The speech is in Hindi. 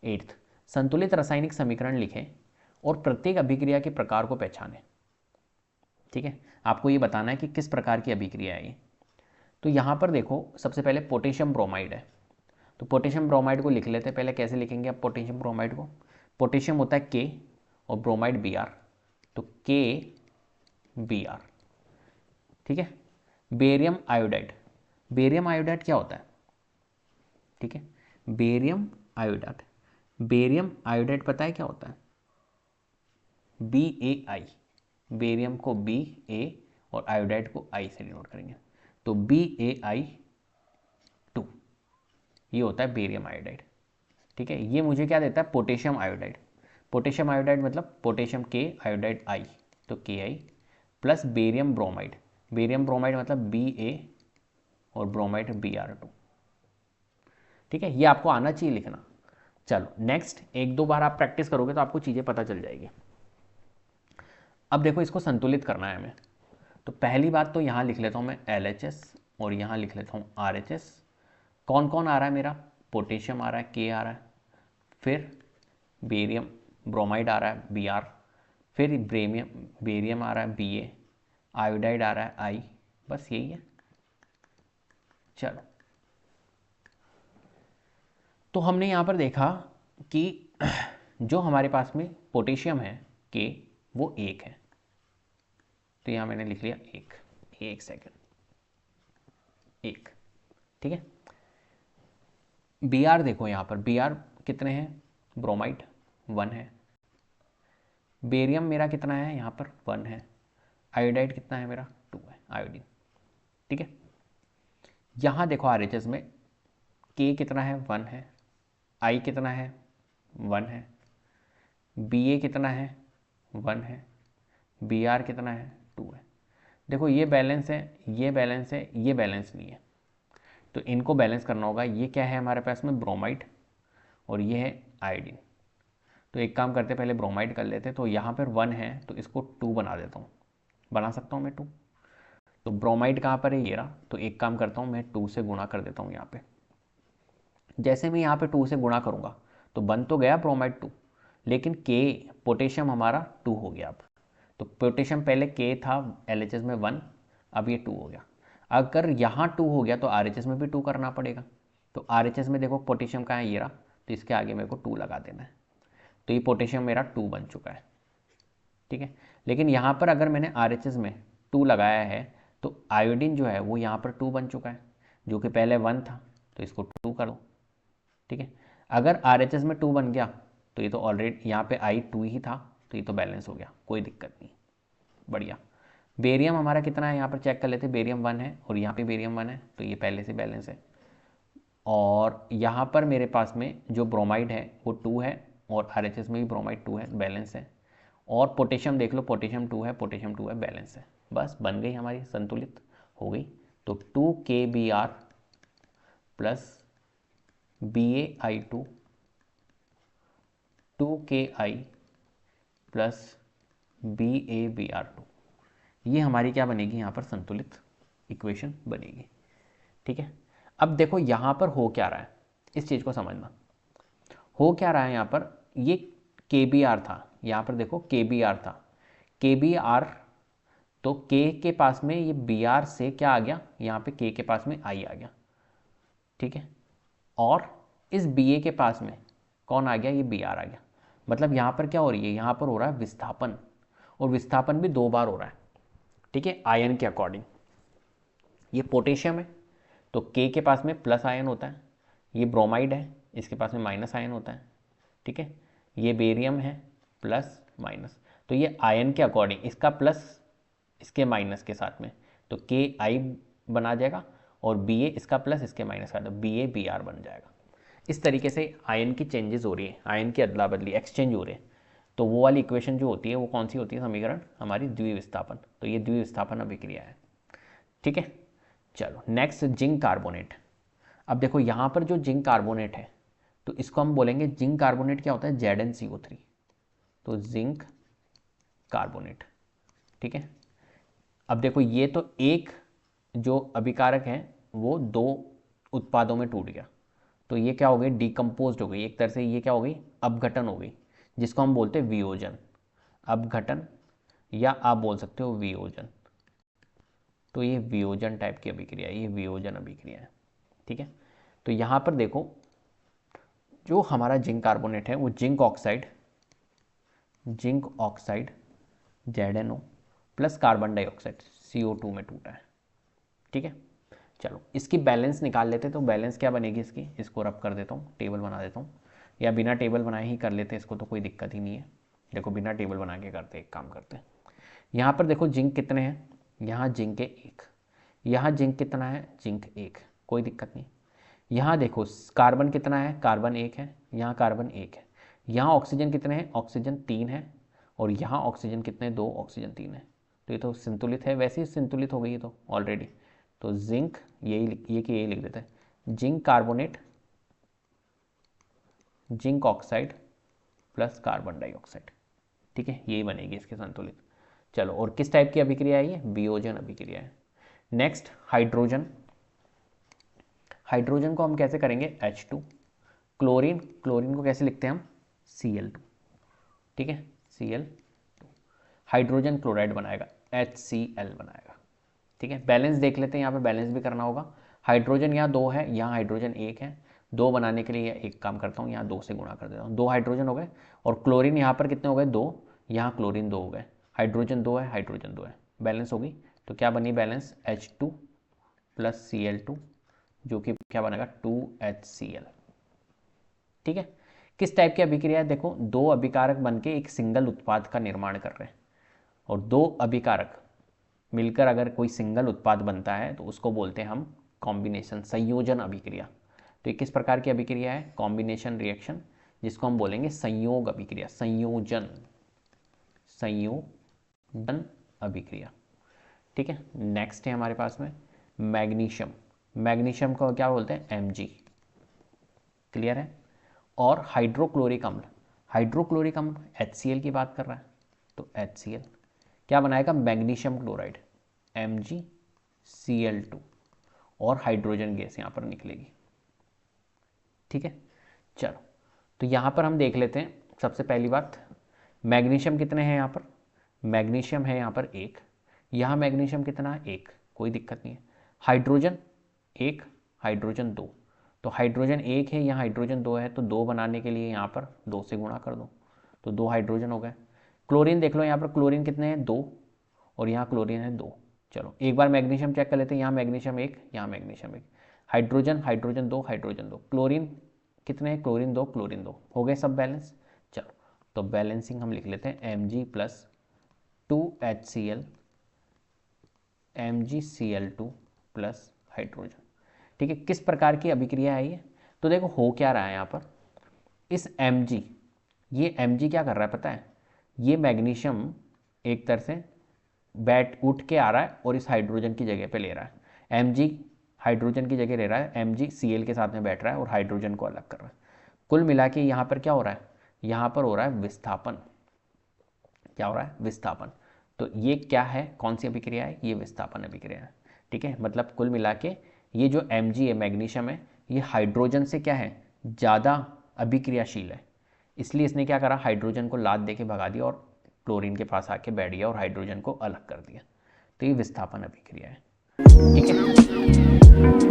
8th, संतुलित रासायनिक समीकरण लिखें और प्रत्येक अभिक्रिया के प्रकार को पहचानें। ठीक है, आपको ये बताना है कि किस प्रकार की अभिक्रिया है ये। तो यहाँ पर देखो, सबसे पहले पोटेशियम ब्रोमाइड है, तो पोटेशियम ब्रोमाइड को लिख लेते हैं। पहले कैसे लिखेंगे आप पोटेशियम ब्रोमाइड को? पोटेशियम होता है के और ब्रोमाइड Br, तो KBr। ठीक है, बेरियम आयोडाइड, बेरियम आयोडाइड क्या होता है? ठीक है, बेरियम आयोडाइड, बेरियम आयोडाइड पता है क्या होता है? BaI, बेरियम को Ba और आयोडाइड को I से डिनोट करेंगे, तो BaI2, ये होता है बेरियम आयोडाइड। ठीक है, ये मुझे क्या देता है? Potassium iodide. पोटेशियम आयोडाइड मतलब पोटेशियम के, आयोडाइड I, तो Ki plus barium bromide, barium bromide मतलब Ba और ब्रोमाइड Br2। ठीक है, ये आपको आना चाहिए लिखना। चलो नेक्स्ट, एक दो बार आप प्रैक्टिस करोगे तो आपको चीज़ें पता चल जाएगी। अब देखो, इसको संतुलित करना है हमें, तो पहली बात तो यहाँ लिख लेता हूँ मैं LHS और यहाँ लिख लेता हूँ RHS। कौन कौन आ रहा है मेरा? पोटेशियम आ रहा है, K आ रहा है, फिर बेरियम ब्रोमाइड आ रहा है Br, फिर बेरियम आ रहा है Ba, आयोडाइड आ रहा है I, बस यही है। चलो, तो हमने यहाँ पर देखा कि जो हमारे पास में पोटेशियम है K, वो 1 है, तो यहाँ मैंने लिख लिया 1, एक सेकेंड, 1। ठीक है, Br देखो, यहाँ पर Br कितने हैं? ब्रोमाइड 1 है, बेरियम मेरा कितना है? यहाँ पर 1 है, आयोडाइड कितना है मेरा? 2 है, आयोडीन। ठीक है, यहाँ देखो RHS में K कितना है? 1 है, I कितना है? 1 है, Ba कितना है? 1 है, Br कितना है? 2 है। देखो, ये बैलेंस है, ये बैलेंस है, ये बैलेंस नहीं है, तो इनको बैलेंस करना होगा। ये क्या है हमारे पास में? ब्रोमाइड, और ये है आयोडीन। तो एक काम करते, पहले ब्रोमाइड कर लेते, तो यहाँ पर 1 है तो इसको 2 बना देता हूँ, बना सकता हूँ मैं 2। तो ब्रोमाइड कहाँ पर है? ये रहा, तो एक काम करता हूँ, मैं 2 से गुणा कर देता हूँ यहाँ पे। जैसे मैं यहाँ पे 2 से गुणा करूँगा तो बन तो गया ब्रोमाइड 2, लेकिन K पोटेशियम हमारा 2 हो गया। अब तो पोटेशियम पहले K था LHS में 1, अब ये 2 हो गया। अगर यहाँ 2 हो गया तो RHS में भी 2 करना पड़ेगा। तो RHS में देखो पोटेशियम कहाँ है? ये रहा, तो इसके आगे मेरे को 2 लगा देना है, तो ये पोटेशियम मेरा 2 बन चुका है। ठीक है, लेकिन यहाँ पर अगर मैंने RHS में 2 लगाया है तो आयोडीन जो है वो यहाँ पर 2 बन चुका है, जो कि पहले 1 था, तो इसको 2 कर दो। ठीक है, अगर RHS में 2 बन गया तो ये तो ऑलरेडी यहाँ पे I 2 ही था, तो ये तो बैलेंस हो गया, कोई दिक्कत नहीं, बढ़िया। बेरियम हमारा कितना है? यहाँ पर चेक कर लेते, बेरियम 1 है और यहाँ पे बेरियम 1 है, तो ये पहले से बैलेंस है। और यहाँ पर मेरे पास में जो ब्रोमाइड है वो 2 है, और RHS में भी ब्रोमाइड 2 है, बैलेंस है। और पोटेशियम देख लो, पोटेशियम 2 है, पोटेशियम 2 है, बैलेंस है। बस बन गई हमारी, संतुलित हो गई। तो 2KBr plus BaI2, 2Ki plus BaBr2, ये हमारी क्या बनेगी? यहाँ पर संतुलित इक्वेशन बनेगी। ठीक है, अब देखो यहाँ पर हो क्या रहा है, इस चीज़ को समझना। हो क्या रहा है यहाँ पर? ये KBr था, यहाँ पर देखो KBr था, KBr, तो K के पास में ये Br से क्या आ गया? यहाँ पे K के पास में I आ गया। ठीक है, और इस Ba के पास में कौन आ गया? ये Br आ गया। मतलब यहाँ पर क्या हो रही है? यहाँ पर हो रहा है विस्थापन, और विस्थापन भी 2 बार हो रहा है। ठीक है, आयन के अकॉर्डिंग। ये पोटेशियम है तो K के पास में प्लस आयन होता है, ये ब्रोमाइड है इसके पास में माइनस आयन होता है। ठीक है, ये बेरियम है प्लस माइनस, तो ये आयन के अकॉर्डिंग, इसका प्लस इसके माइनस के साथ में, तो KI बना जाएगा, और Ba इसका प्लस इसके माइनस का, तो BaBr बन जाएगा। इस तरीके से आयन की चेंजेस हो रही है, आयन की अदला बदली, एक्सचेंज हो रहे हैं। तो वो वाली इक्वेशन जो होती है वो कौन सी होती है? समीकरण हमारी द्विविस्थापन। तो ये द्विविस्थापन अभिक्रिया है। ठीक है, चलो नेक्स्ट, जिंक कार्बोनेट। अब देखो यहाँ पर जो जिंक कार्बोनेट है तो इसको हम बोलेंगे, जिंक कार्बोनेट क्या होता है? ZnCO3, तो जिंक कार्बोनेट। ठीक है, अब देखो ये तो एक जो अभिकारक है वो 2 उत्पादों में टूट गया, तो ये क्या हो गई, डिकम्पोज हो गई एक तरह से, ये क्या हो गई, अपघटन हो गई, जिसको हम बोलते हैं वियोजन, अपघटन, या आप बोल सकते हो वियोजन। तो ये वियोजन टाइप की अभिक्रिया है, ये वियोजन अभिक्रिया है, ठीक है। तो यहाँ पर देखो जो हमारा जिंक कार्बोनेट है वो zinc oxide ZnO plus carbon dioxide CO2 में टूटा है, ठीक है। चलो इसकी बैलेंस निकाल लेते, तो बैलेंस क्या बनेगी इसकी, इसको रब कर देता हूँ, टेबल बना देता हूँ, या बिना टेबल बनाए ही कर लेते हैं इसको, तो कोई दिक्कत ही नहीं है। देखो बिना टेबल बना के करते, एक काम करते हैं, यहाँ पर देखो जिंक कितने हैं, यहाँ जिंक है 1, यहाँ जिंक कितना है, जिंक 1, कोई दिक्कत नहीं। यहाँ देखो कार्बन कितना है, कार्बन 1 है, यहाँ कार्बन 1 है, यहाँ ऑक्सीजन कितने हैं, ऑक्सीजन 3 है, और यहाँ ऑक्सीजन कितने, 2, ऑक्सीजन 3 है। तो ये तो संतुलित है, वैसे ही संतुलित हो गई है तो ऑलरेडी। तो जिंक यही लिख देते हैं, zinc carbonate, zinc oxide plus carbon dioxide, ठीक है, यही बनेगी इसके संतुलित। चलो और किस टाइप की अभिक्रिया है ये, वियोजन अभिक्रिया है। नेक्स्ट हाइड्रोजन, हाइड्रोजन को हम कैसे करेंगे, H2, क्लोरीन, क्लोरीन को कैसे लिखते हैं हम, Cl2, ठीक है, Cl2, हाइड्रोजन क्लोराइड बनाएगा, HCl बनाएगा, ठीक है। बैलेंस देख लेते हैं, यहाँ पे बैलेंस भी करना होगा। हाइड्रोजन यहाँ 2 है, यहाँ हाइड्रोजन 1 है, 2 बनाने के लिए एक काम करता हूँ, यहाँ 2 से गुणा कर देता हूँ, 2 हाइड्रोजन हो गए, और क्लोरीन यहाँ पर कितने हो गए, 2, यहाँ क्लोरीन 2 हो गए, हाइड्रोजन 2 है, हाइड्रोजन 2 है, बैलेंस होगी। तो क्या बनी बैलेंस, H2 प्लस Cl2, जो कि क्या बनेगा 2HCl, ठीक है। किस टाइप की अभिक्रिया है, देखो दो अभिकारक बनके एक सिंगल उत्पाद का निर्माण कर रहे हैं, और दो अभिकारक मिलकर अगर कोई सिंगल उत्पाद बनता है तो उसको बोलते हैं हम कॉम्बिनेशन, संयोजन अभिक्रिया। तो ये किस प्रकार की अभिक्रिया है, कॉम्बिनेशन रिएक्शन, जिसको हम बोलेंगे संयोग अभिक्रिया, संयोजन अभिक्रिया, ठीक है। नेक्स्ट है हमारे पास में मैग्नीशियम, मैग्नीशियम को क्या बोलते हैं, Mg, क्लियर है। और हाइड्रोक्लोरिक अम्ल, हाइड्रोक्लोरिक अम्ल HCl की बात कर रहा है, तो HCl क्या बनाएगा, मैग्नीशियम क्लोराइड, MgCl2, और हाइड्रोजन गैस यहाँ पर निकलेगी, ठीक है। चलो तो यहाँ पर हम देख लेते हैं, सबसे पहली बात मैग्नीशियम कितने हैं, यहाँ पर मैग्नीशियम है यहाँ पर 1, यहाँ मैग्नीशियम कितना है 1, कोई दिक्कत नहीं है। हाइड्रोजन 1, हाइड्रोजन 2, तो हाइड्रोजन 1 है, यहाँ हाइड्रोजन 2 है, तो 2 बनाने के लिए यहाँ पर 2 से गुणा कर दो, तो 2 हाइड्रोजन हो गए। क्लोरीन देख लो, यहाँ पर क्लोरीन कितने हैं 2, और यहाँ क्लोरीन है 2। चलो एक बार मैग्नीशियम चेक कर लेते हैं, यहाँ मैग्नीशियम 1, यहाँ magnesium 1, hydrogen hydrogen 2, hydrogen 2, chlorine कितने हैं, क्लोरीन 2, क्लोरीन 2, हो गए सब बैलेंस। चलो तो बैलेंसिंग हम लिख लेते हैं, Mg plus 2HCl, MgCl2 plus hydrogen, ठीक है। किस प्रकार की अभिक्रिया है ये, तो देखो हो क्या रहा है यहाँ पर, इस Mg, ये Mg क्या कर रहा है पता है, ये मैग्नीशियम एक तरह से उठ के आ रहा है और इस हाइड्रोजन की जगह पे ले रहा है, Mg हाइड्रोजन की जगह ले रहा है, Mg Cl के साथ में बैठ रहा है और हाइड्रोजन को अलग कर रहा है। कुल मिला के यहाँ पर क्या हो रहा है, यहाँ पर हो रहा है विस्थापन, क्या हो रहा है, विस्थापन। तो ये क्या है, कौन सी अभिक्रिया है, ये विस्थापन अभिक्रिया है, ठीक है। मतलब कुल मिला के ये जो Mg है, मैग्नीशियम है, ये हाइड्रोजन से क्या है, ज़्यादा अभिक्रियाशील है, इसलिए इसने क्या करा, हाइड्रोजन को लाद दे के भगा दिया और क्लोरीन के पास आके बैठ गया और हाइड्रोजन को अलग कर दिया। तो ये विस्थापन अभिक्रिया है, ठीक है।